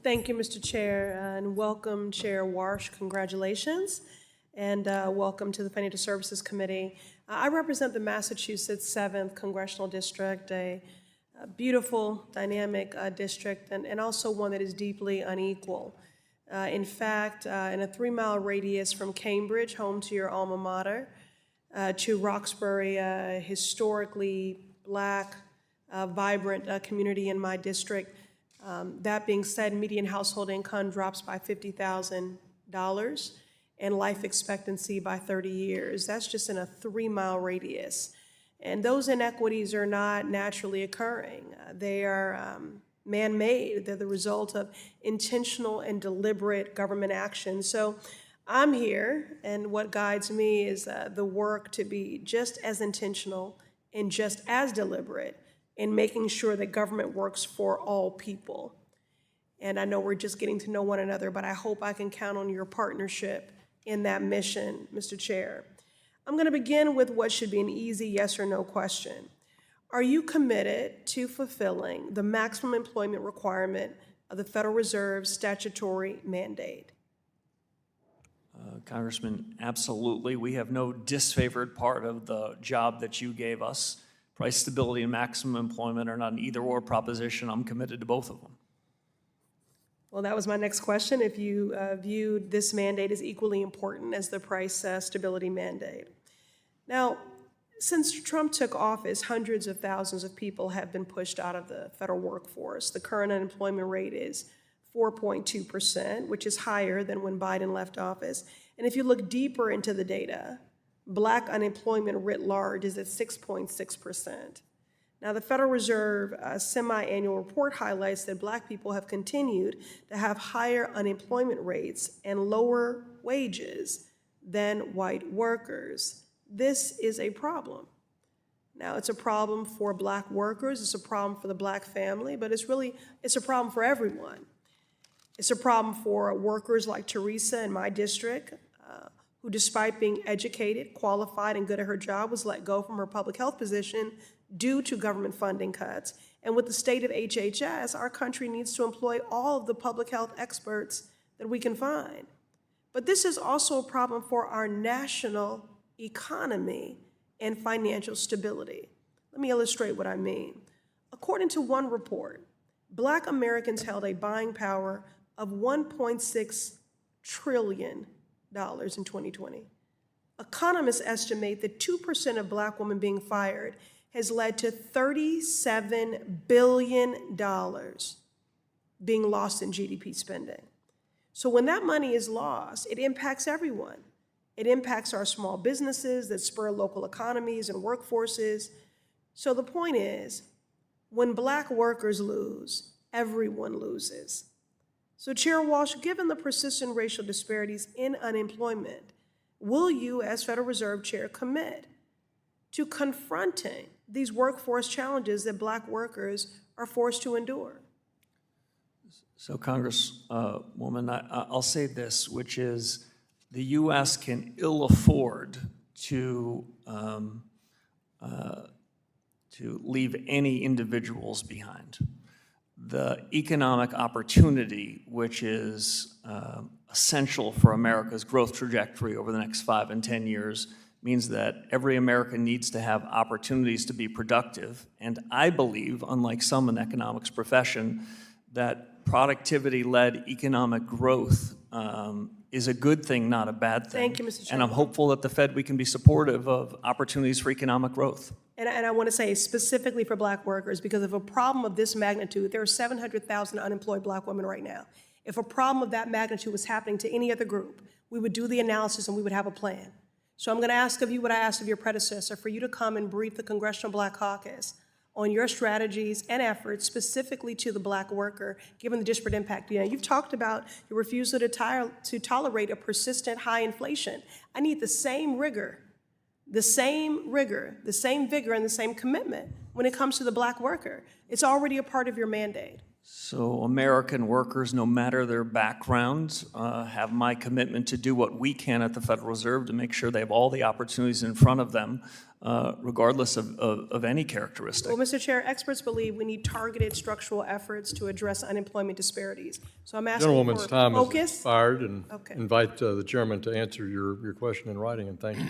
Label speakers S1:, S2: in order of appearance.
S1: Thank you, Mr. Chair, and welcome, Chair Warsh. Congratulations, and welcome to the Financial Services Committee. I represent the Massachusetts 7th Congressional District, a beautiful, dynamic district, and also one that is deeply unequal. In fact, in a 3-mile radius from Cambridge, home to your alma mater, to Roxbury, a historically Black, vibrant community in my district. That being said, median household income drops by $50,000 and life expectancy by 30 years. That's just in a 3-mile radius. And those inequities are not naturally occurring. They are man-made. They're the result of intentional and deliberate government action. So I'm here, and what guides me is the work to be just as intentional and just as deliberate in making sure that government works for all people. And I know we're just getting to know one another, but I hope I can count on your partnership in that mission, Mr. Chair. I'm going to begin with what should be an easy yes or no question. Are you committed to fulfilling the maximum employment requirement of the Federal Reserve's statutory mandate?
S2: Congressman, absolutely. We have no disfavored part of the job that you gave us. Price stability and maximum employment are not an either-or proposition. I'm committed to both of them.
S1: Well, that was my next question, if you viewed this mandate as equally important as the price stability mandate. Now, since Trump took office, hundreds of thousands of people have been pushed out of the federal workforce. The current unemployment rate is 4.2%, which is higher than when Biden left office. And if you look deeper into the data, Black unemployment writ large is at 6.6%. Now, the Federal Reserve semi-annual report highlights that Black people have continued to have higher unemployment rates and lower wages than white workers. This is a problem. Now, it's a problem for Black workers, it's a problem for the Black family, but it's a problem for everyone. It's a problem for workers like Teresa in my district, who despite being educated, qualified, and good at her job was let go from her public health position due to government funding cuts. And with the state of HHS, our country needs to employ all of the public health experts that we can find. But this is also a problem for our national economy and financial stability. Let me illustrate what I mean. According to one report, Black Americans held a buying power of $1.6 trillion in 2020. Economists estimate that 2% of Black women being fired has led to $37 billion being lost in GDP spending. So when that money is lost, it impacts everyone. It impacts our small businesses that spur local economies and workforces. So the point is, when Black workers lose, everyone loses. So Chair Walsh, given the persistent racial disparities in unemployment, will you, as Federal Reserve Chair, commit to confronting these workforce challenges that Black workers are forced to endure?
S2: So, Congresswoman, I'll say this, which is the U.S. can ill afford to leave any individuals behind. The economic opportunity, which is essential for America's growth trajectory over the next 5 and 10 years, means that every American needs to have opportunities to be productive. And I believe, unlike some in the economics profession, that productivity-led economic growth is a good thing, not a bad thing.
S1: Thank you, Mr. Chairman.
S2: And I'm hopeful that the Fed, we can be supportive of opportunities for economic growth.
S1: And I want to say specifically for Black workers, because of a problem of this magnitude, there are 700,000 unemployed Black women right now. If a problem of that magnitude was happening to any other group, we would do the analysis and we would have a plan. So I'm going to ask of you what I asked of your predecessor, for you to come and brief the Congressional Black Caucus on your strategies and efforts specifically to the Black worker, given the disparate impact. You know, you've talked about your refusal to tolerate a persistent high inflation. I need the same rigor, the same vigor, and the same commitment when it comes to the Black worker. It's already a part of your mandate.
S2: So American workers, no matter their background, have my commitment to do what we can at the Federal Reserve to make sure they have all the opportunities in front of them, regardless of any characteristic.
S1: Well, Mr. Chair, experts believe we need targeted structural efforts to address unemployment disparities. So I'm asking
S3: Gentlewoman's
S1: for
S3: time has
S1: focus.
S3: expired, and
S1: Okay.
S3: invite the chairman to answer your question in writing, and thank you.